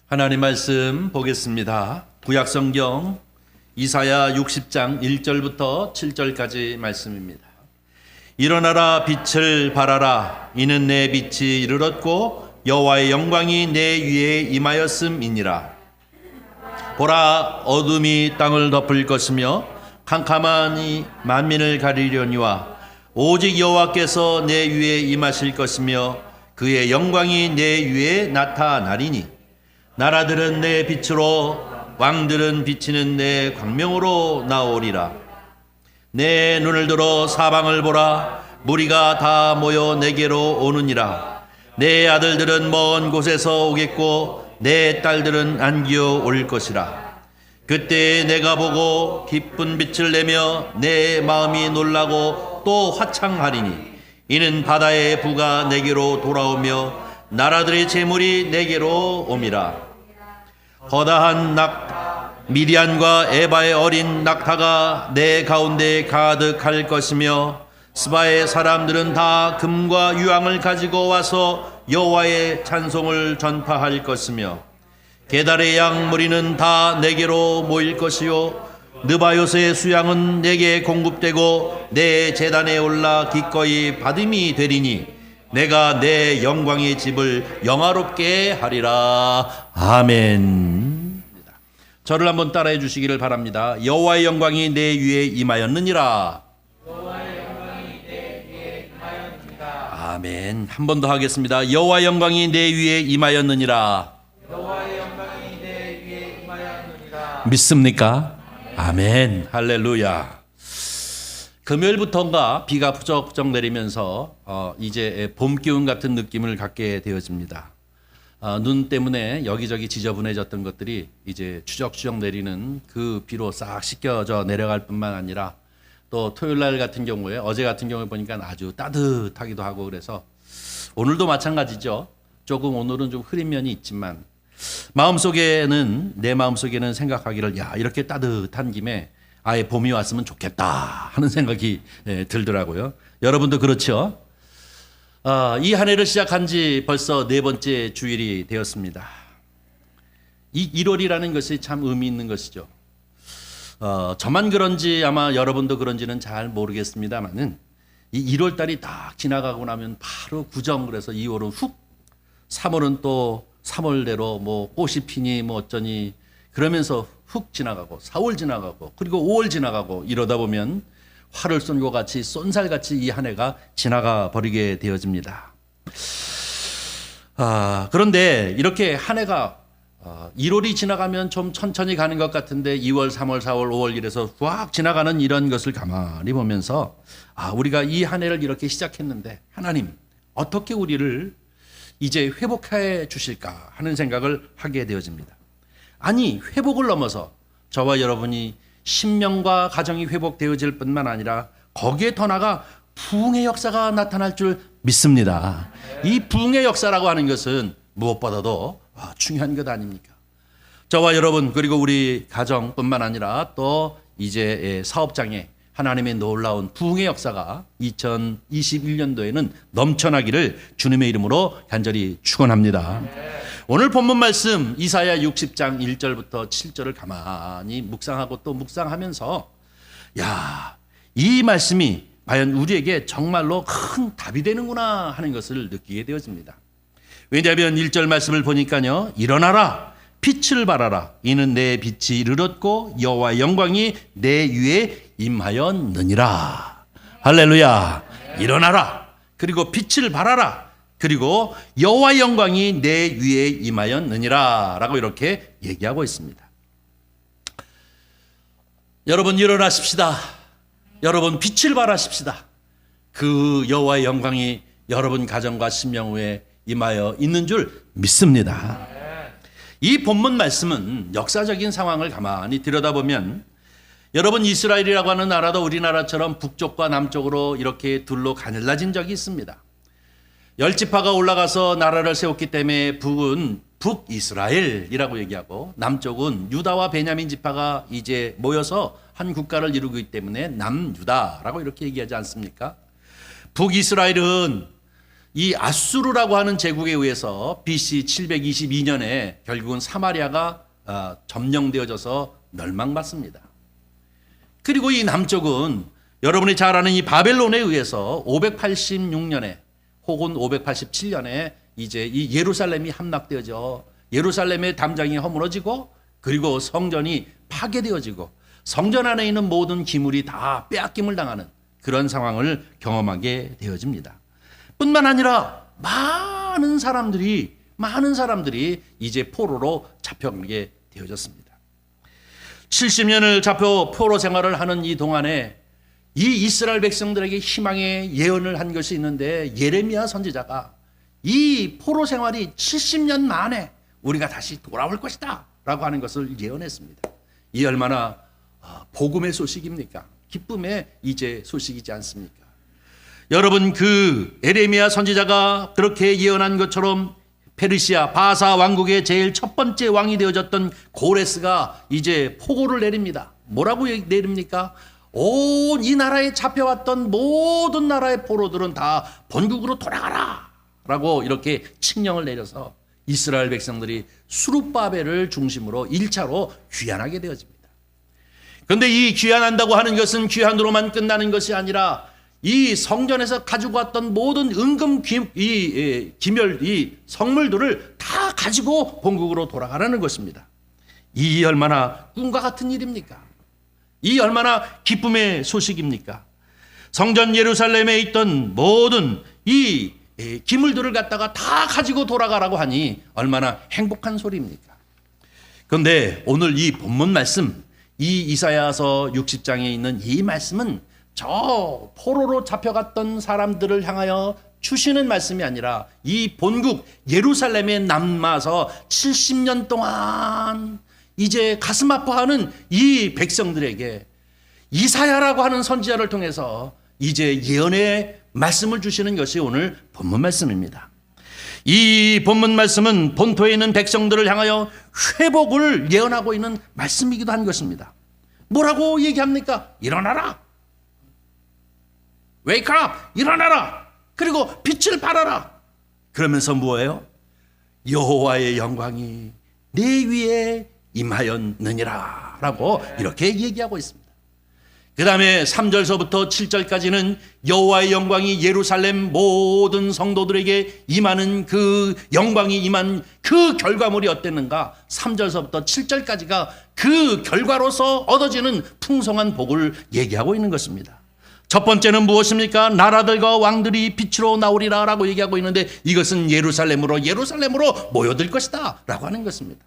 하나님 말씀 보겠습니다. 구약성경 이사야 60장 1절부터 7절까지 말씀입니다. 일어나라, 빛을 발하라. 이는 내 빛이 이르렀고 여호와의 영광이 내 위에 임하였음이니라. 보라, 어둠이 땅을 덮을 것이며 캄캄하니 만민을 가리려니와 오직 여호와께서 내 위에 임하실 것이며 그의 영광이 내 위에 나타나리니 나라들은 내 빛으로 왕들은 비치는 내 광명으로 나오리라. 내 눈을 들어 사방을 보라. 무리가 다 모여 내게로 오느니라. 내 아들들은 먼 곳에서 오겠고 내 딸들은 안기어 올 것이라. 그때 내가 보고 기쁜 빛을 내며 내 마음이 놀라고 또 화창하리니 이는 바다의 부가 내게로 돌아오며 나라들의 재물이 내게로 옴이라. 허다한 미디안과 에바의 어린 낙타가 내 가운데 가득할 것이며 스바의 사람들은 다 금과 유황을 가지고 와서 여호와의 찬송을 전파할 것이며 게달의 양 무리는 다 내게로 모일 것이요 느바요스의 수양은 내게 공급되고 내 제단에 올라 기꺼이 받음이 되리니 내가 내 영광의 집을 영화롭게 하리라. 아멘. 저를 한번 따라해 주시기를 바랍니다. 여호와의 영광이 내 위에 임하였느니라. 여호와의 영광이 내 위에 임하였느니라. 아멘. 한 번 더 하겠습니다. 여호와의 영광이 내 위에 임하였느니라. 여호와의 영광이 내 위에 임하였느니라. 믿습니까? 아멘. 할렐루야. 금요일부터인가 비가 부쩍부쩍 내리면서 이제 봄 기운 같은 느낌을 갖게 되어집니다. 눈 때문에 여기저기 지저분해졌던 것들이 이제 추적추적 내리는 그 비로 싹 씻겨져 내려갈 뿐만 아니라 또 토요일 날 같은 경우에 어제 같은 경우에 보니까 아주 따뜻하기도 하고 그래서 오늘도 마찬가지죠. 조금 오늘은 좀 흐린 면이 있지만 내 마음속에는 생각하기를 야, 이렇게 따뜻한 김에 아예 봄이 왔으면 좋겠다 하는 생각이 들더라고요. 여러분도 그렇죠? 이 한 해를 시작한 지 벌써 4번째 주일이 되었습니다. 이 1월이라는 것이 참 의미 있는 것이죠. 저만 그런지 아마 여러분도 그런지는 잘 모르겠습니다만은 이 1월 달이 딱 지나가고 나면 바로 구정, 그래서 2월은 훅, 3월은 또 3월대로 뭐 꽃이 피니 뭐 어쩌니 그러면서 훅 지나가고 4월 지나가고 그리고 5월 지나가고 이러다 보면 활을 쏜 것 같이 쏜살같이 이 한 해가 지나가 버리게 되어집니다. 그런데 이렇게 한 해가 1월이 지나가면 좀 천천히 가는 것 같은데 2월, 3월, 4월, 5월 이래서 확 지나가는 이런 것을 가만히 보면서 우리가 이 한 해를 이렇게 시작했는데 하나님 어떻게 우리를 이제 회복해 주실까 하는 생각을 하게 되어집니다. 아니, 회복을 넘어서 저와 여러분이 신명과 가정이 회복되어질 뿐만 아니라 거기에 더 나아가 부흥의 역사가 나타날 줄 믿습니다. 이 부흥의 역사라고 하는 것은 무엇보다도 중요한 것 아닙니까? 저와 여러분 그리고 우리 가정뿐만 아니라 또 이제 사업장에 하나님의 놀라운 부흥의 역사가 2021년도에는 넘쳐나기를 주님의 이름으로 간절히 축원합니다. 오늘 본문 말씀 이사야 60장 1절부터 7절을 가만히 묵상하고 또 묵상하면서 이 말씀이 과연 우리에게 정말로 큰 답이 되는구나 하는 것을 느끼게 되어집니다. 왜냐하면 1절 말씀을 보니까요. 일어나라, 빛을 발하라. 이는 내 빛이 이르렀고 여호와의 영광이 내 위에 임하였느니라. 할렐루야. 일어나라. 그리고 빛을 발하라. 그리고 여호와의 영광이 내 위에 임하였느니라 라고 이렇게 얘기하고 있습니다. 여러분 일어나십시다. 여러분 빛을 발하십시다. 그 여호와의 영광이 여러분 가정과 신명 위에 임하여 있는 줄 믿습니다. 이 본문 말씀은 역사적인 상황을 가만히 들여다보면 여러분 이스라엘이라고 하는 나라도 우리나라처럼 북쪽과 남쪽으로 이렇게 둘로 가늘어진 적이 있습니다. 10지파가 올라가서 나라를 세웠기 때문에 북은 북이스라엘이라고 얘기하고 남쪽은 유다와 베냐민 지파가 이제 모여서 한 국가를 이루고 있기 때문에 남유다라고 이렇게 얘기하지 않습니까? 북이스라엘은 이 아수르라고 하는 제국에 의해서 BC 722년에 결국은 사마리아가 점령되어져서 멸망받습니다. 그리고 이 남쪽은 여러분이 잘 아는 이 바벨론에 의해서 586년에 혹은 587년에 이제 이 예루살렘이 함락되어져 예루살렘의 담장이 허물어지고 그리고 성전이 파괴되어지고 성전 안에 있는 모든 기물이 다 빼앗김을 당하는 그런 상황을 경험하게 되어집니다. 뿐만 아니라 많은 사람들이 이제 포로로 잡혀가게 되어졌습니다. 70년을 잡혀 포로 생활을 하는 이 동안에 이 이스라엘 백성들에게 희망의 예언을 한 것이 있는데 예레미야 선지자가 이 포로 생활이 70년 만에 우리가 다시 돌아올 것이다 라고 하는 것을 예언했습니다. 이 얼마나 복음의 소식입니까? 기쁨의 이제 소식이지 않습니까? 여러분, 그 예레미야 선지자가 그렇게 예언한 것처럼 페르시아 바사 왕국의 제일 첫 번째 왕이 되어졌던 고레스가 이제 포고를 내립니다. 뭐라고 내립니까? 온 이 나라에 잡혀왔던 모든 나라의 포로들은 다 본국으로 돌아가라 라고 이렇게 칙령을 내려서 이스라엘 백성들이 수룹바벨을 중심으로 1차로 귀환하게 되어집니다. 그런데 이 귀환한다고 하는 것은 귀환으로만 끝나는 것이 아니라 이 성전에서 가지고 왔던 모든 은금 기멸 이 성물들을 다 가지고 본국으로 돌아가라는 것입니다. 이 얼마나 꿈과 같은 일입니까? 이 얼마나 기쁨의 소식입니까? 성전 예루살렘에 있던 모든 이 기물들을 갖다가 다 가지고 돌아가라고 하니 얼마나 행복한 소리입니까? 그런데 오늘 이 본문 말씀, 이 이사야서 60장에 있는 이 말씀은 저 포로로 잡혀갔던 사람들을 향하여 주시는 말씀이 아니라 이 본국 예루살렘에 남아서 70년 동안 이제 가슴 아파하는 이 백성들에게 이사야라고 하는 선지자를 통해서 이제 예언의 말씀을 주시는 것이 오늘 본문 말씀입니다. 이 본문 말씀은 본토에 있는 백성들을 향하여 회복을 예언하고 있는 말씀이기도 한 것입니다. 뭐라고 얘기합니까? 일어나라. Wake up! 일어나라. 그리고 빛을 발하라. 그러면서 뭐예요? 여호와의 영광이 내 위에 임하였느니라 라고 이렇게 얘기하고 있습니다. 그 다음에 3절서부터 7절까지는 여호와의 영광이 예루살렘 모든 성도들에게 임하는 그 영광이 임한 그 결과물이 어땠는가? 3절서부터 7절까지가 그 결과로서 얻어지는 풍성한 복을 얘기하고 있는 것입니다. 첫 번째는 무엇입니까? 나라들과 왕들이 빛으로 나오리라 라고 얘기하고 있는데 이것은 예루살렘으로 모여들 것이다 라고 하는 것입니다.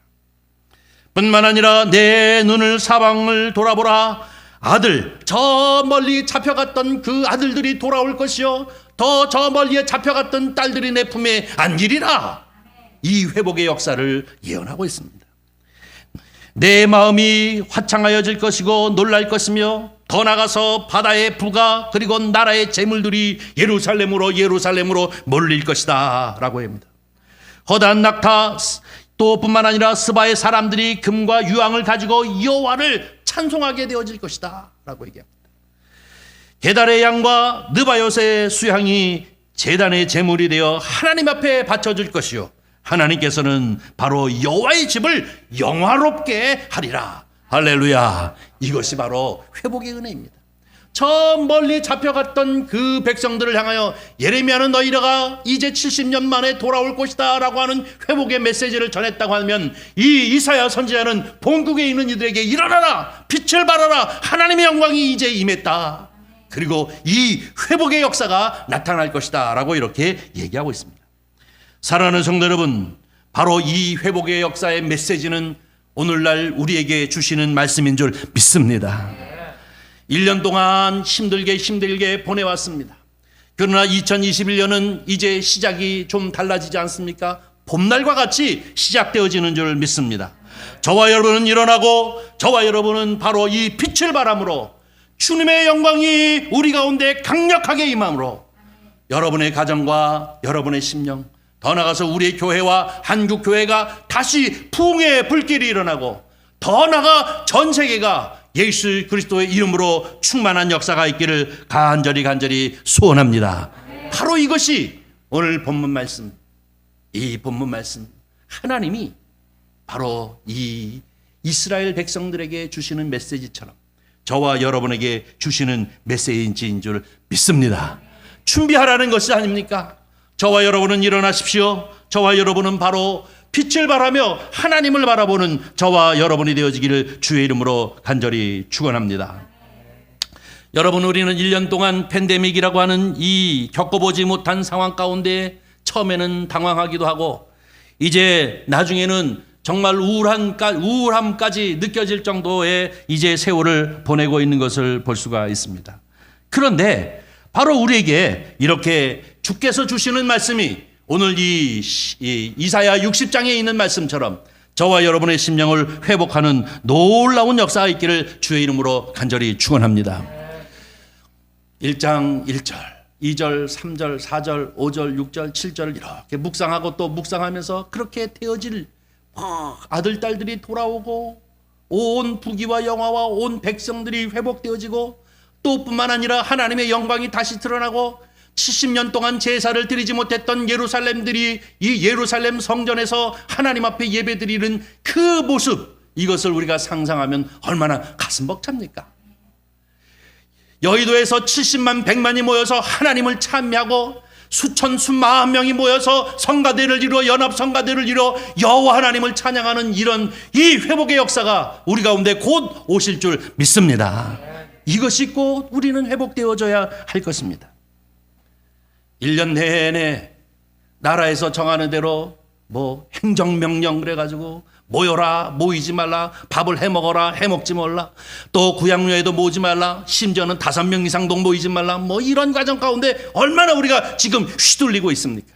뿐만 아니라 내 눈을 사방을 돌아보라. 아들, 저 멀리 잡혀갔던 그 아들들이 돌아올 것이요 더 저 멀리에 잡혀갔던 딸들이 내 품에 안기리라. 이 회복의 역사를 예언하고 있습니다. 내 마음이 화창하여질 것이고 놀랄 것이며 더 나가서 바다의 부가 그리고 나라의 재물들이 예루살렘으로 몰릴 것이다 라고 합니다. 허다한 낙타 또 뿐만 아니라 스바의 사람들이 금과 유황을 가지고 여호와를 찬송하게 되어질 것이다 라고 얘기합니다. 게달의 양과 느바요스의 수양이 제단의 제물이 되어 하나님 앞에 바쳐질 것이요 하나님께서는 바로 여호와의 집을 영화롭게 하리라. 할렐루야. 이것이 바로 회복의 은혜입니다. 저 멀리 잡혀갔던 그 백성들을 향하여 예레미야는 너희가 이제 70년 만에 돌아올 것이다 라고 하는 회복의 메시지를 전했다고 하면 이 이사야 선지자는 본국에 있는 이들에게 일어나라, 빛을 발하라, 하나님의 영광이 이제 임했다. 그리고 이 회복의 역사가 나타날 것이다 라고 이렇게 얘기하고 있습니다. 사랑하는 성도 여러분, 바로 이 회복의 역사의 메시지는 오늘날 우리에게 주시는 말씀인 줄 믿습니다. 1년 동안 힘들게 보내왔습니다. 그러나 2021년은 이제 시작이 좀 달라지지 않습니까? 봄날과 같이 시작되어지는 줄 믿습니다. 저와 여러분은 일어나고 저와 여러분은 바로 이 빛을 바람으로 주님의 영광이 우리 가운데 강력하게 임함으로 여러분의 가정과 여러분의 심령, 더 나아가서 우리의 교회와 한국교회가 다시 부흥의 불길이 일어나고 더 나아가 전 세계가 예수 그리스도의 이름으로 충만한 역사가 있기를 간절히 소원합니다. 바로 이것이 오늘 본문 말씀, 이 본문 말씀, 하나님이 바로 이 이스라엘 백성들에게 주시는 메시지처럼 저와 여러분에게 주시는 메시지인 줄 믿습니다. 준비하라는 것이 아닙니까? 저와 여러분은 일어나십시오. 저와 여러분은 바로 빛을 바라며 하나님을 바라보는 저와 여러분이 되어지기를 주의 이름으로 간절히 축원합니다. 여러분, 우리는 1년 동안 팬데믹이라고 하는 이 겪어보지 못한 상황 가운데 처음에는 당황하기도 하고 이제 나중에는 정말 우울함까지 느껴질 정도의 이제 세월을 보내고 있는 것을 볼 수가 있습니다. 그런데 바로 우리에게 이렇게 주께서 주시는 말씀이 오늘 이 이사야 60장에 있는 말씀처럼 저와 여러분의 심령을 회복하는 놀라운 역사가 있기를 주의 이름으로 간절히 축원합니다. 1장 1절, 2절, 3절, 4절, 5절, 6절, 7절을 이렇게 묵상하고 또 묵상하면서 그렇게 되어질 아들, 딸들이 돌아오고 온 부귀와 영화와 온 백성들이 회복되어지고 또 뿐만 아니라 하나님의 영광이 다시 드러나고 70년 동안 제사를 드리지 못했던 예루살렘들이 이 예루살렘 성전에서 하나님 앞에 예배드리는 그 모습, 이것을 우리가 상상하면 얼마나 가슴 벅찹니까? 여의도에서 70만 100만이 모여서 하나님을 찬미하고 수천 수만 명이 모여서 성가대를 이루어 연합성가대를 이루어 여호와 하나님을 찬양하는 이런 이 회복의 역사가 우리 가운데 곧 오실 줄 믿습니다. 이것이 곧 우리는 회복되어져야 할 것입니다. 1년 내내 나라에서 정하는 대로 행정명령 그래가지고 모여라, 모이지 말라, 밥을 해먹어라, 해먹지 말라, 또 구약로에도 모이지 말라, 심지어는 5명 이상도 모이지 말라, 이런 과정 가운데 얼마나 우리가 지금 휘둘리고 있습니까?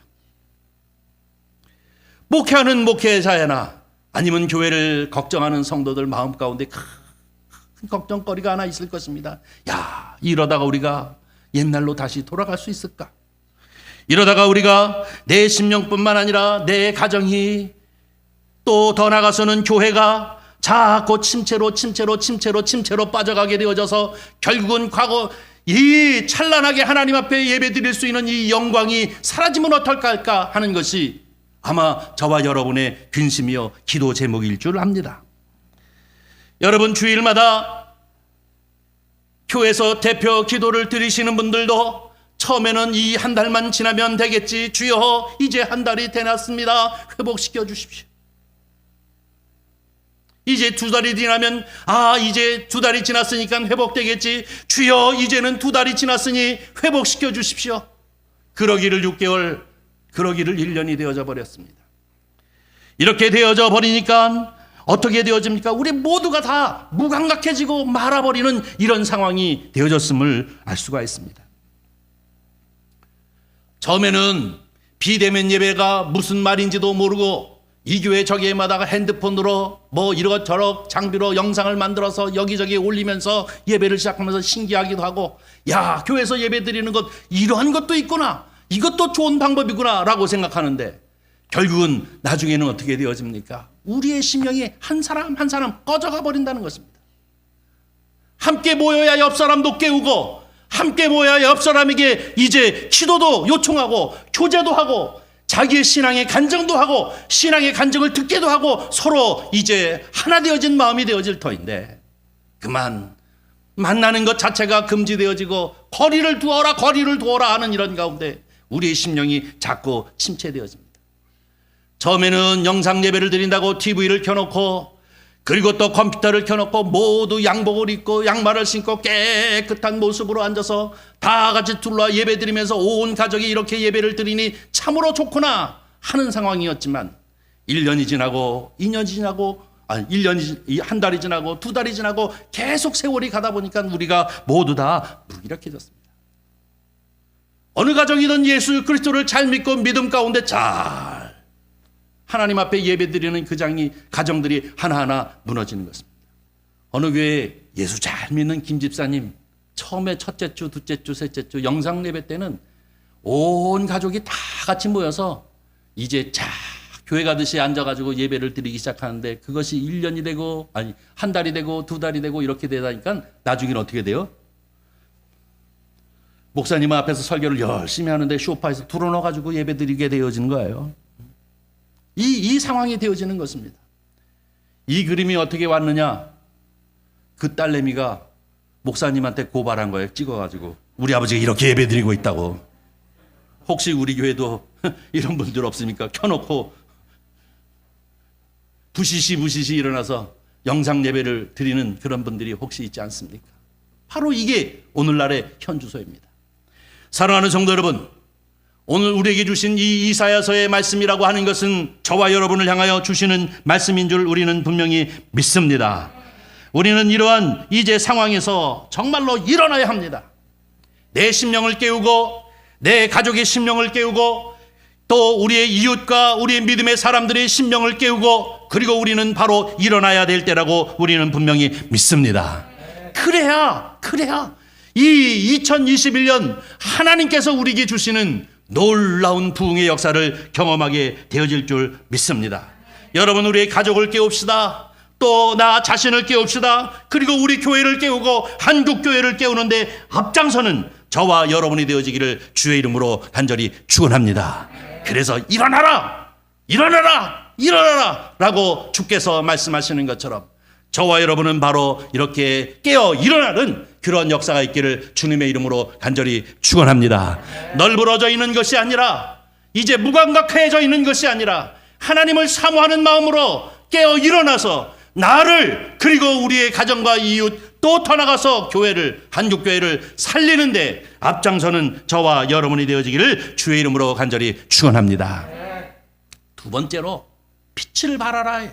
목회하는 목회자나 아니면 교회를 걱정하는 성도들 마음 가운데 큰 걱정거리가 하나 있을 것입니다. 야, 이러다가 우리가 옛날로 다시 돌아갈 수 있을까? 이러다가 우리가 내 심령뿐만 아니라 내 가정이 또 더 나가서는 교회가 자꾸 침체로 빠져가게 되어져서 결국은 과거 이 찬란하게 하나님 앞에 예배드릴 수 있는 이 영광이 사라지면 어떨까 할까 하는 것이 아마 저와 여러분의 근심이요 기도 제목일 줄 압니다. 여러분, 주일마다 교회에서 대표 기도를 드리시는 분들도 처음에는 이 한 달만 지나면 되겠지, 주여 이제 한 달이 되났습니다, 회복시켜 주십시오. 이제 2달이 지나면 이제 2달이 지났으니까 회복되겠지, 주여 이제는 2달이 지났으니 회복시켜 주십시오. 그러기를 6개월, 그러기를 1년이 되어져 버렸습니다. 이렇게 되어져 버리니까 어떻게 되어집니까? 우리 모두가 다 무감각해지고 말아버리는 이런 상황이 되어졌음을 알 수가 있습니다. 처음에는 비대면 예배가 무슨 말인지도 모르고 이 교회 저 교회마다가 핸드폰으로 이러저러 장비로 영상을 만들어서 여기저기 올리면서 예배를 시작하면서 신기하기도 하고, 야, 교회에서 예배 드리는 것 이러한 것도 있구나, 이것도 좋은 방법이구나 라고 생각하는데 결국은 나중에는 어떻게 되어집니까? 우리의 심령이 한 사람 한 사람 꺼져가 버린다는 것입니다. 함께 모여야 옆 사람도 깨우고, 함께 모여야 옆 사람에게 이제 기도도 요청하고 교제도 하고 자기의 신앙의 간증도 하고 신앙의 간증을 듣기도 하고 서로 이제 하나 되어진 마음이 되어질 터인데, 그만 만나는 것 자체가 금지되어지고 거리를 두어라 하는 이런 가운데 우리의 심령이 자꾸 침체되어집니다. 처음에는 영상 예배를 드린다고 TV를 켜놓고 그리고 또 컴퓨터를 켜놓고 모두 양복을 입고 양말을 신고 깨끗한 모습으로 앉아서 다 같이 둘러 예배 드리면서 온 가족이 이렇게 예배를 드리니 참으로 좋구나 하는 상황이었지만 1년이 지나고 2년이 지나고 한 달이 지나고 2달이 지나고 계속 세월이 가다 보니까 우리가 모두 다 무기력해졌습니다. 어느 가정이든 예수 그리스도를 잘 믿고 믿음 가운데 잘 하나님 앞에 예배드리는 그 가정들이 하나하나 무너지는 것입니다. 어느 교회에 예수 잘 믿는 김 집사님 처음에 첫째 주, 둘째 주, 셋째 주 영상 예배 때는 온 가족이 다 같이 모여서 이제 교회 가듯이 앉아가지고 예배를 드리기 시작하는데 그것이 1년이 되고 한 달이 되고 2달이 되고 이렇게 되다니까 나중에는 어떻게 돼요? 목사님 앞에서 설교를 열심히 하는데 소파에서 드러눠가지고 예배드리게 되어지는 거예요. 이 상황이 되어지는 것입니다. 이 그림이 어떻게 왔느냐? 그 딸내미가 목사님한테 고발한 거예요. 찍어가지고 우리 아버지가 이렇게 예배드리고 있다고. 혹시 우리 교회도 이런 분들 없습니까? 켜놓고 부시시 일어나서 영상 예배를 드리는 그런 분들이 혹시 있지 않습니까? 바로 이게 오늘날의 현주소입니다. 사랑하는 성도 여러분, 오늘 우리에게 주신 이 이사야서의 말씀이라고 하는 것은 저와 여러분을 향하여 주시는 말씀인 줄 우리는 분명히 믿습니다. 우리는 이러한 이제 상황에서 정말로 일어나야 합니다. 내 심령을 깨우고 내 가족의 심령을 깨우고 또 우리의 이웃과 우리의 믿음의 사람들의 심령을 깨우고 그리고 우리는 바로 일어나야 될 때라고 우리는 분명히 믿습니다. 그래야 이 2021년 하나님께서 우리에게 주시는 놀라운 부흥의 역사를 경험하게 되어질 줄 믿습니다. 여러분, 우리의 가족을 깨웁시다. 또 나 자신을 깨웁시다. 그리고 우리 교회를 깨우고 한국교회를 깨우는데 앞장서는 저와 여러분이 되어지기를 주의 이름으로 간절히 축원합니다. 그래서 일어나라 라고 주께서 말씀하시는 것처럼 저와 여러분은 바로 이렇게 깨어 일어나는 그런 역사가 있기를 주님의 이름으로 간절히 축원합니다. 널브러져 있는 것이 아니라 이제 무감각해져 있는 것이 아니라 하나님을 사모하는 마음으로 깨어 일어나서 나를 그리고 우리의 가정과 이웃 또 더 나가서 교회를 한국교회를 살리는데 앞장서는 저와 여러분이 되어지기를 주의 이름으로 간절히 축원합니다. 두 번째로 빛을 발하라예요.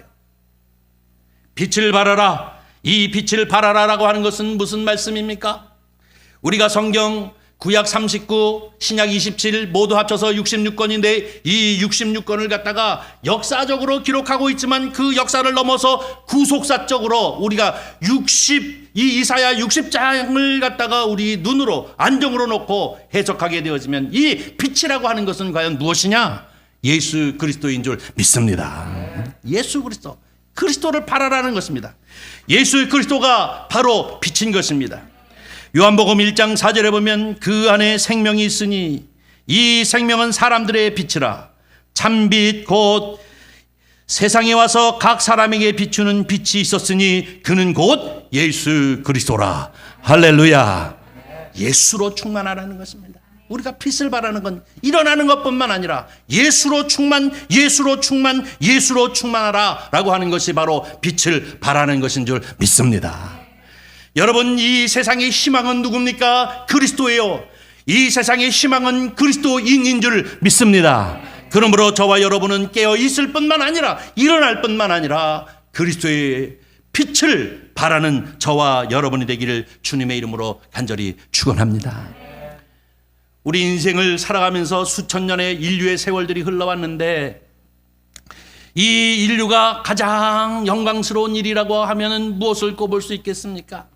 빛을 발하라. 이 빛을 발하라라고 하는 것은 무슨 말씀입니까? 우리가 성경 구약 39, 신약 27 모두 합쳐서 66권인데 이 66권을 갖다가 역사적으로 기록하고 있지만 그 역사를 넘어서 구속사적으로 우리가 이 이사야 60장을 갖다가 우리 눈으로 안정으로 놓고 해석하게 되어지면 이 빛이라고 하는 것은 과연 무엇이냐? 예수 그리스도인 줄 믿습니다. 예수 그리스도를 발하라는 것입니다. 예수 그리스도가 바로 빛인 것입니다. 요한복음 1장 4절에 보면 그 안에 생명이 있으니 이 생명은 사람들의 빛이라. 참빛 곧 세상에 와서 각 사람에게 비추는 빛이 있었으니 그는 곧 예수 그리스도라. 할렐루야. 예수로 충만하라는 것입니다. 우리가 빛을 발하는 건 일어나는 것뿐만 아니라 예수로 충만하라 라고 하는 것이 바로 빛을 발하는 것인 줄 믿습니다. 여러분, 이 세상의 희망은 누굽니까? 그리스도예요. 이 세상의 희망은 그리스도인인 줄 믿습니다. 그러므로 저와 여러분은 깨어 있을 뿐만 아니라 일어날 뿐만 아니라 그리스도의 빛을 발하는 저와 여러분이 되기를 주님의 이름으로 간절히 축원합니다. 우리 인생을 살아가면서 수천 년의 인류의 세월들이 흘러왔는데 이 인류가 가장 영광스러운 일이라고 하면 무엇을 꼽을 수 있겠습니까?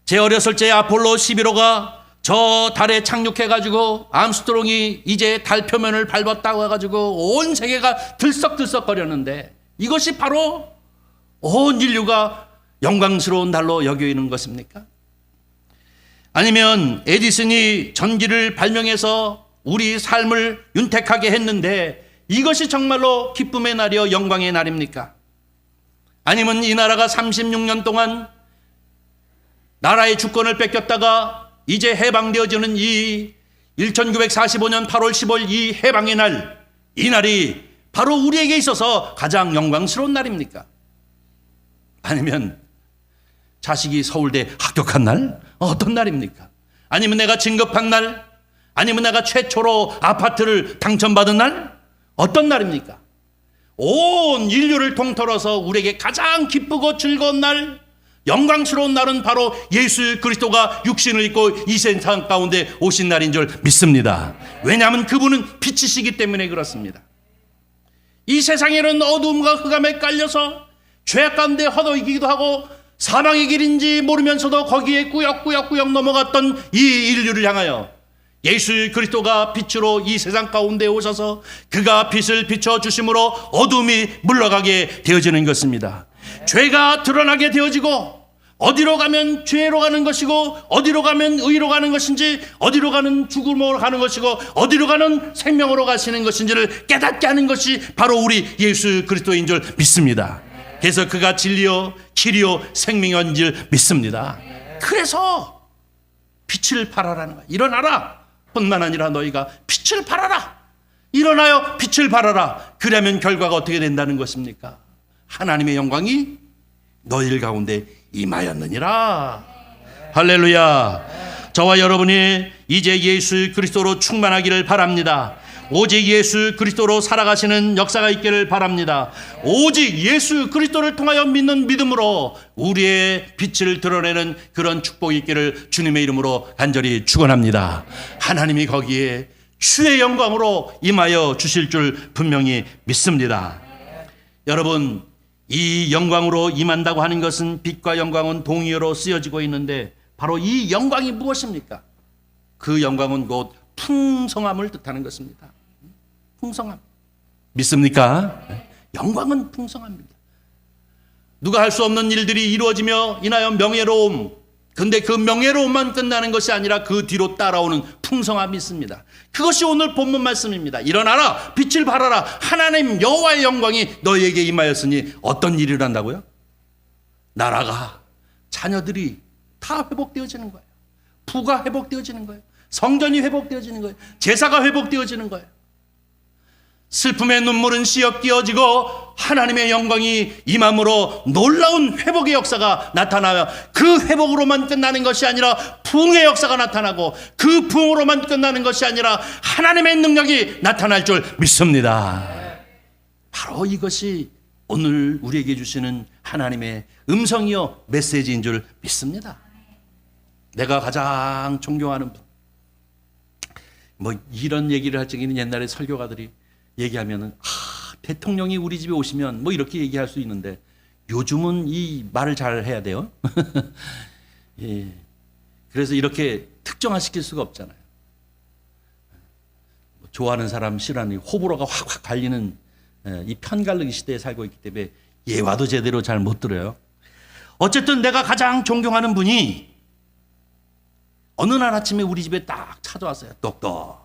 제 어렸을 때 아폴로 11호가 저 달에 착륙해가지고 암스트롱이 이제 달 표면을 밟았다고 해가지고 온 세계가 들썩들썩거렸는데 이것이 바로 온 인류가 영광스러운 달로 여기는 것입니까? 아니면 에디슨이 전기를 발명해서 우리 삶을 윤택하게 했는데 이것이 정말로 기쁨의 날이요 영광의 날입니까? 아니면 이 나라가 36년 동안 나라의 주권을 뺏겼다가 이제 해방되어지는 이 1945년 8월 10월 이 해방의 날, 이 날이 바로 우리에게 있어서 가장 영광스러운 날입니까? 아니면 자식이 서울대 합격한 날? 어떤 날입니까? 아니면 내가 진급한 날? 아니면 내가 최초로 아파트를 당첨받은 날? 어떤 날입니까? 온 인류를 통틀어서 우리에게 가장 기쁘고 즐거운 날, 영광스러운 날은 바로 예수 그리스도가 육신을 입고 이 세상 가운데 오신 날인 줄 믿습니다. 왜냐하면 그분은 빛이시기 때문에 그렇습니다. 이 세상에는 어두움과 흑암에 깔려서 죄악 가운데 허덕이기도 하고 사망의 길인지 모르면서도 거기에 꾸역꾸역 넘어갔던 이 인류를 향하여 예수 그리스도가 빛으로 이 세상 가운데 오셔서 그가 빛을 비춰주심으로 어둠이 물러가게 되어지는 것입니다. 죄가 드러나게 되어지고 어디로 가면 죄로 가는 것이고 어디로 가면 의로 가는 것인지 어디로 가는 죽음으로 가는 것이고 어디로 가는 생명으로 가시는 것인지를 깨닫게 하는 것이 바로 우리 예수 그리스도인 줄 믿습니다. 그래서 그가 진리요 길이요 생명인 줄 믿습니다. 그래서 빛을 발하라는 거야. 일어나라 뿐만 아니라 너희가 빛을 발하라. 일어나요 빛을 발하라. 그러면 결과가 어떻게 된다는 것입니까? 하나님의 영광이 너희들 가운데 임하였느니라. 할렐루야. 저와 여러분이 이제 예수 그리스도로 충만하기를 바랍니다. 오직 예수 그리스도로 살아가시는 역사가 있기를 바랍니다. 오직 예수 그리스도를 통하여 믿는 믿음으로 우리의 빛을 드러내는 그런 축복이 있기를 주님의 이름으로 간절히 축원합니다. 하나님이 거기에 주의 영광으로 임하여 주실 줄 분명히 믿습니다. 여러분, 이 영광으로 임한다고 하는 것은 빛과 영광은 동의어로 쓰여지고 있는데 바로 이 영광이 무엇입니까? 그 영광은 곧 풍성함을 뜻하는 것입니다. 풍성함. 믿습니까? 영광은 풍성합니다. 누가 할 수 없는 일들이 이루어지며 인하여 명예로움. 근데 그 명예로움만 끝나는 것이 아니라 그 뒤로 따라오는 풍성함이 있습니다. 그것이 오늘 본문 말씀입니다. 일어나라 빛을 발하라. 하나님 여호와의 영광이 너희에게 임하였으니 어떤 일을 한다고요? 나라가 자녀들이 다 회복되어지는 거예요. 부가 회복되어지는 거예요. 성전이 회복되어지는 거예요. 제사가 회복되어지는 거예요. 슬픔의 눈물은 씻어지고 하나님의 영광이 임함으로 놀라운 회복의 역사가 나타나며 그 회복으로만 끝나는 것이 아니라 부흥의 역사가 나타나고 그 부흥으로만 끝나는 것이 아니라 하나님의 능력이 나타날 줄 믿습니다. 바로 이것이 오늘 우리에게 주시는 하나님의 음성이요 메시지인 줄 믿습니다. 내가 가장 존경하는 분, 뭐 이런 얘기를 할 적에는 옛날에 설교가들이 얘기하면은 대통령이 우리 집에 오시면 뭐 이렇게 얘기할 수 있는데 요즘은 이 말을 잘 해야 돼요. 예. 그래서 이렇게 특정화시킬 수가 없잖아요. 좋아하는 사람 싫어하는 호불호가 확확 갈리는 이 편갈르기 시대에 살고 있기 때문에 예화도 제대로 잘 못 들어요. 어쨌든 내가 가장 존경하는 분이 어느 날 아침에 우리 집에 딱 찾아왔어요. 똑똑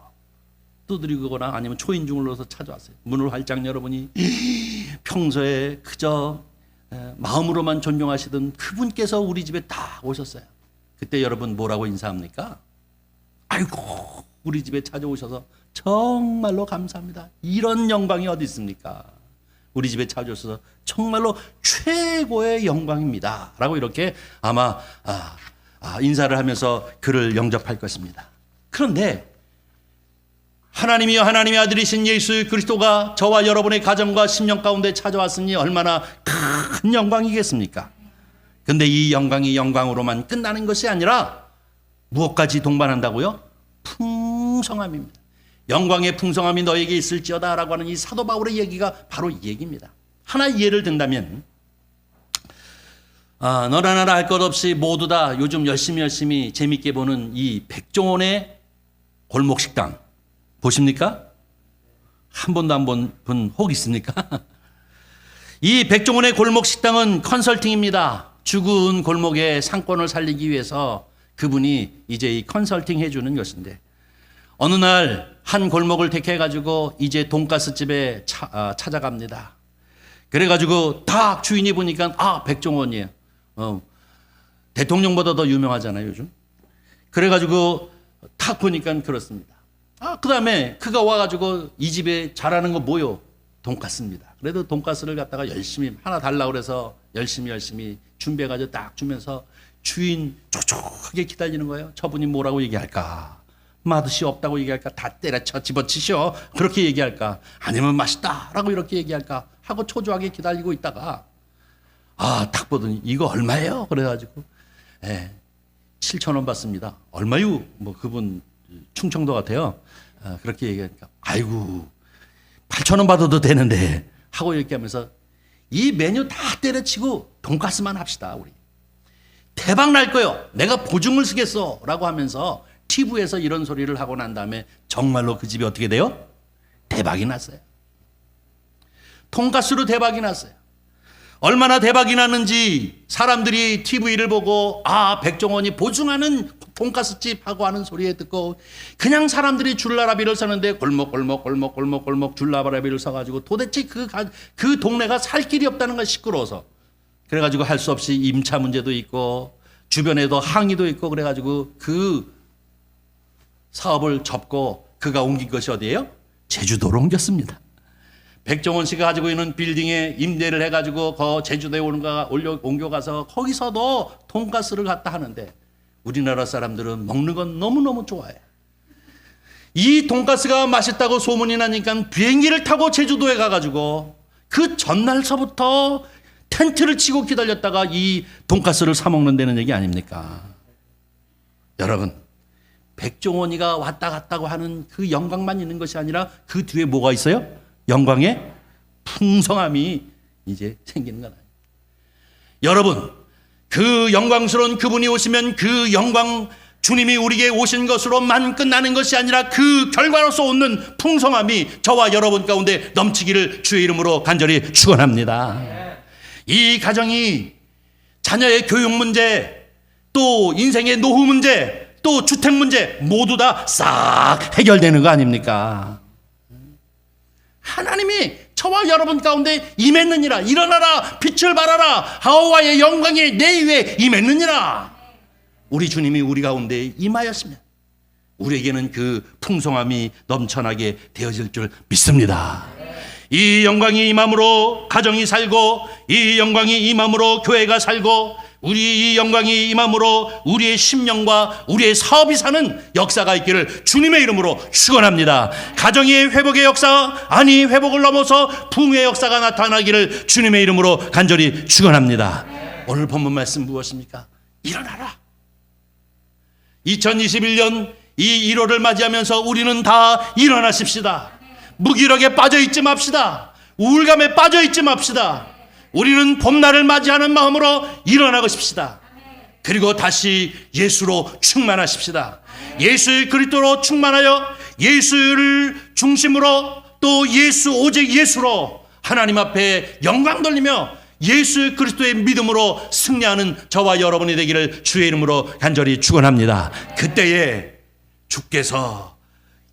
두드리거나 아니면 초인종을 넣어서 찾아왔어요. 문을 활짝 열어보니 평소에 그저 마음으로만 존경하시던 그분께서 우리 집에 딱 오셨어요. 그때 여러분 뭐라고 인사합니까? 아이고 우리 집에 찾아오셔서 정말로 감사합니다. 이런 영광이 어디 있습니까? 우리 집에 찾아오셔서 정말로 최고의 영광입니다. 라고 이렇게 아마 인사를 하면서 그를 영접할 것입니다. 그런데 하나님이여 하나님의 아들이신 예수 그리스도가 저와 여러분의 가정과 심령 가운데 찾아왔으니 얼마나 큰 영광이겠습니까? 근데 이 영광이 영광으로만 끝나는 것이 아니라 무엇까지 동반한다고요? 풍성함입니다. 영광의 풍성함이 너에게 있을지어다 라고 하는 이 사도 바울의 얘기가 바로 이 얘기입니다. 하나 예를 든다면 너나 나나 할 것 없이 모두 다 요즘 열심히 재밌게 보는 이 백종원의 골목식당 보십니까? 한 번도 안 본 혹 있습니까? 이 백종원의 골목식당은 컨설팅입니다. 죽은 골목의 상권을 살리기 위해서 그분이 이제 이 컨설팅 해주는 것인데 어느 날 한 골목을 택해가지고 이제 돈가스 집에 찾아갑니다. 그래가지고 딱 주인이 보니까 백종원이에요. 대통령보다 더 유명하잖아요 요즘. 그래가지고 딱 보니까 그렇습니다. 그 다음에 그가 와가지고 이 집에 잘하는 거 뭐요? 돈가스입니다. 그래도 돈가스를 갖다가 열심히 하나 달라고 그래서 열심히 준비해가지고 딱 주면서 주인 촉촉하게 기다리는 거예요. 저분이 뭐라고 얘기할까? 맛이 없다고 얘기할까? 다 때려쳐 집어치셔. 그렇게 얘기할까? 아니면 맛있다라고 이렇게 얘기할까? 하고 초조하게 기다리고 있다가 딱 보더니 이거 얼마예요? 그래가지고 7,000원 받습니다. 얼마요? 뭐 그분 충청도 같아요. 그렇게 얘기하니까 아이고 8,000원 받아도 되는데 하고 이렇게 하면서 이 메뉴 다 때려치고 돈가스만 합시다. 우리 대박 날 거요. 내가 보증을 쓰겠어 라고 하면서 TV에서 이런 소리를 하고 난 다음에 정말로 그 집이 어떻게 돼요? 대박이 났어요. 돈가스로 대박이 났어요. 얼마나 대박이 났는지 사람들이 TV를 보고 백종원이 보증하는 돈가스집 하고 하는 소리에 듣고 그냥 사람들이 줄라라비를 사는데 골목 줄라라비를 사가지고 도대체 그 동네가 살 길이 없다는 걸 시끄러워서 그래가지고 할 수 없이 임차 문제도 있고 주변에도 항의도 있고 그래가지고 그 사업을 접고 그가 옮긴 것이 어디예요? 제주도로 옮겼습니다. 백종원 씨가 가지고 있는 빌딩에 임대를 해가지고 제주도에 옮겨가서 거기서도 돈가스를 갖다 하는데 우리나라 사람들은 먹는 건 너무너무 좋아해. 이 돈가스가 맛있다고 소문이 나니까 비행기를 타고 제주도에 가가지고 그 전날서부터 텐트를 치고 기다렸다가 이 돈가스를 사 먹는다는 얘기 아닙니까? 여러분, 백종원이가 왔다 갔다고 하는 그 영광만 있는 것이 아니라 그 뒤에 뭐가 있어요? 영광의 풍성함이 이제 생기는 건 아니에요. 여러분, 그 영광스러운 그분이 오시면 그 영광 주님이 우리에게 오신 것으로만 끝나는 것이 아니라 그 결과로서 오는 풍성함이 저와 여러분 가운데 넘치기를 주의 이름으로 간절히 축원합니다. 이 가정이 자녀의 교육 문제, 또 인생의 노후 문제, 또 주택 문제 모두 다 싹 해결되는 거 아닙니까? 하나님이 저와 여러분 가운데 임했느니라. 일어나라, 빛을 발하라, 여호와의 영광이 내 위에 임했느니라. 우리 주님이 우리 가운데 임하였으면 우리에게는 그 풍성함이 넘쳐나게 되어질 줄 믿습니다. 이 영광이 임함으로 가정이 살고, 이 영광이 임함으로 교회가 살고, 우리 이 영광이 임함으로 우리의 심령과 우리의 사업이 사는 역사가 있기를 주님의 이름으로 축원합니다. 가정의 회복의 역사, 아니 회복을 넘어서 부흥의 역사가 나타나기를 주님의 이름으로 간절히 축원합니다. 오늘 본문 말씀 무엇입니까? 일어나라. 2021년 이 1월을 맞이하면서 우리는 다 일어나십시다. 무기력에 빠져있지 맙시다. 우울감에 빠져있지 맙시다. 우리는 봄날을 맞이하는 마음으로 일어나고 싶시다. 그리고 다시 예수로 충만하십시다. 예수의 그리스도로 충만하여 예수를 중심으로 또 오직 예수로 하나님 앞에 영광 돌리며 예수 그리스도의 믿음으로 승리하는 저와 여러분이 되기를 주의 이름으로 간절히 축원합니다. 그때에 주께서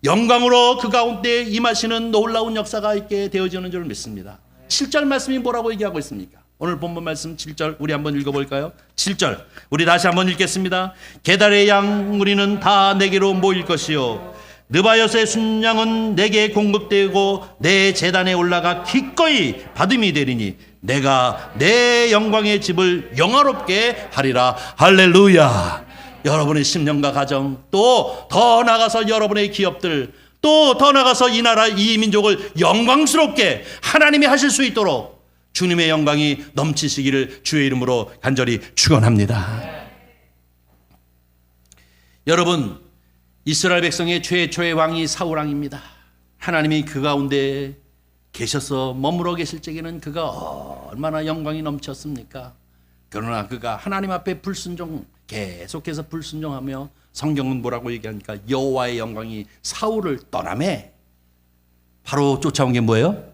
영광으로 그 가운데 임하시는 놀라운 역사가 있게 되어지는 줄 믿습니다. 7절 말씀이 뭐라고 얘기하고 있습니까? 오늘 본문 말씀 7절 우리 한번 읽어볼까요? 7절 우리 다시 한번 읽겠습니다. 게달의 양 무리는 다 내게로 모일 것이요 느바요스의 순양은 내게 공급되고 내 제단에 올라가 기꺼이 받음이 되리니 내가 내 영광의 집을 영화롭게 하리라. 할렐루야. 여러분의 심령과 가정, 또 더 나아가서 여러분의 기업들, 또 더 나아가서 이 나라 이 민족을 영광스럽게 하나님이 하실 수 있도록 주님의 영광이 넘치시기를 주의 이름으로 간절히 축원합니다. 여러분, 이스라엘 백성의 최초의 왕이 사울 왕입니다. 하나님이 그 가운데 계셔서 머물러 계실 적에는 그가 얼마나 영광이 넘쳤습니까? 그러나 그가 하나님 앞에 계속해서 불순종하며 성경은 뭐라고 얘기하니까 여호와의 영광이 사울을 떠나매 바로 쫓아온 게 뭐예요?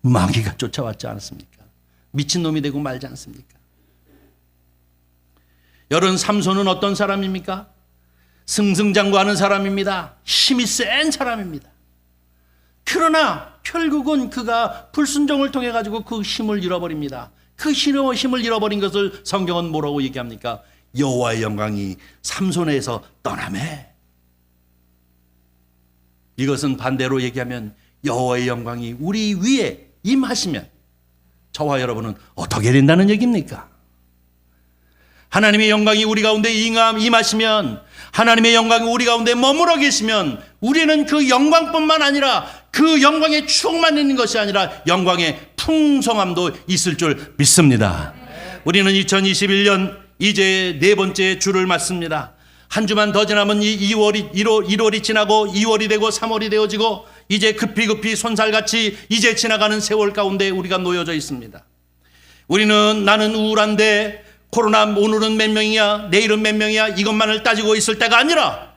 마귀가 쫓아왔지 않습니까? 미친놈이 되고 말지 않습니까? 여러분, 삼손은 어떤 사람입니까? 승승장구하는 사람입니다. 힘이 센 사람입니다. 그러나 결국은 그가 불순종을 통해 가지고 그 힘을 잃어버립니다. 그 힘을 잃어버린 것을 성경은 뭐라고 얘기합니까? 여호와의 영광이 삼손에서 떠나매. 이것은 반대로 얘기하면 여호와의 영광이 우리 위에 임하시면 저와 여러분은 어떻게 된다는 얘기입니까? 하나님의 영광이 우리 가운데 임하시면, 하나님의 영광이 우리 가운데 머물러 계시면 우리는 그 영광뿐만 아니라 그 영광의 추억만 있는 것이 아니라 영광의 풍성함도 있을 줄 믿습니다. 우리는 2021년 이제 네 번째 주를 맞습니다. 한 주만 더 지나면 1월이 지나고 2월이 되고 3월이 되어지고 이제 급히 손살같이 이제 지나가는 세월 가운데 우리가 놓여져 있습니다. 우리는 나는 우울한데 코로나 오늘은 몇 명이야, 내일은 몇 명이야, 이것만을 따지고 있을 때가 아니라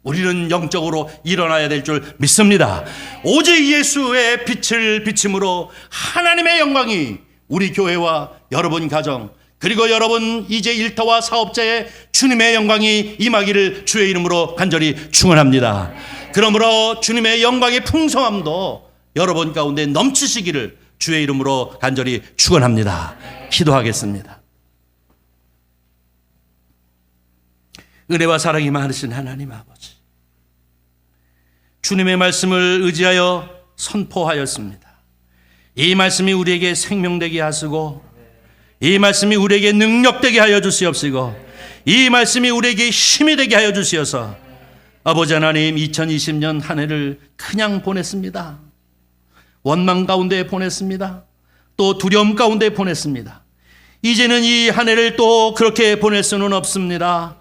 우리는 영적으로 일어나야 될 줄 믿습니다. 오직 예수의 빛을 비침으로 하나님의 영광이 우리 교회와 여러분 가정, 그리고 여러분 이제 일터와 사업자의 주님의 영광이 임하기를 주의 이름으로 간절히 축원합니다. 그러므로 주님의 영광의 풍성함도 여러분 가운데 넘치시기를 주의 이름으로 간절히 축원합니다. 기도하겠습니다. 은혜와 사랑이 많으신 하나님 아버지, 주님의 말씀을 의지하여 선포하였습니다. 이 말씀이 우리에게 생명되게 하시고, 이 말씀이 우리에게 능력되게 하여 주시옵시고, 이 말씀이 우리에게 힘이 되게 하여 주시어서 아버지 하나님, 2020년 한 해를 그냥 보냈습니다. 원망 가운데 보냈습니다. 또 두려움 가운데 보냈습니다. 이제는 이 한 해를 또 그렇게 보낼 수는 없습니다.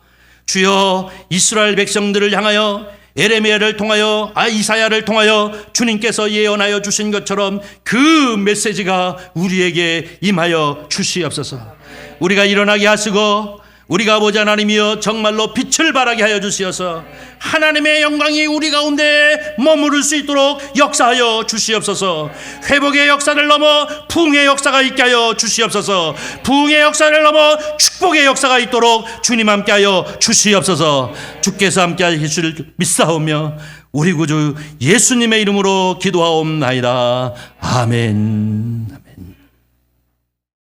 주여, 이스라엘 백성들을 향하여 에레미야를 통하여 이사야를 통하여 주님께서 예언하여 주신 것처럼 그 메시지가 우리에게 임하여 주시옵소서. 우리가 일어나게 하시고, 우리가 아버지 하나님이여 정말로 빛을 발하게 하여 주시어서 하나님의 영광이 우리 가운데 머무를 수 있도록 역사하여 주시옵소서. 회복의 역사를 넘어 부흥의 역사가 있게 하여 주시옵소서. 부흥의 역사를 넘어 축복의 역사가 있도록 주님 함께 하여 주시옵소서. 주께서 함께 하실 믿사오며 우리 구주 예수님의 이름으로 기도하옵나이다. 아멘. 아멘.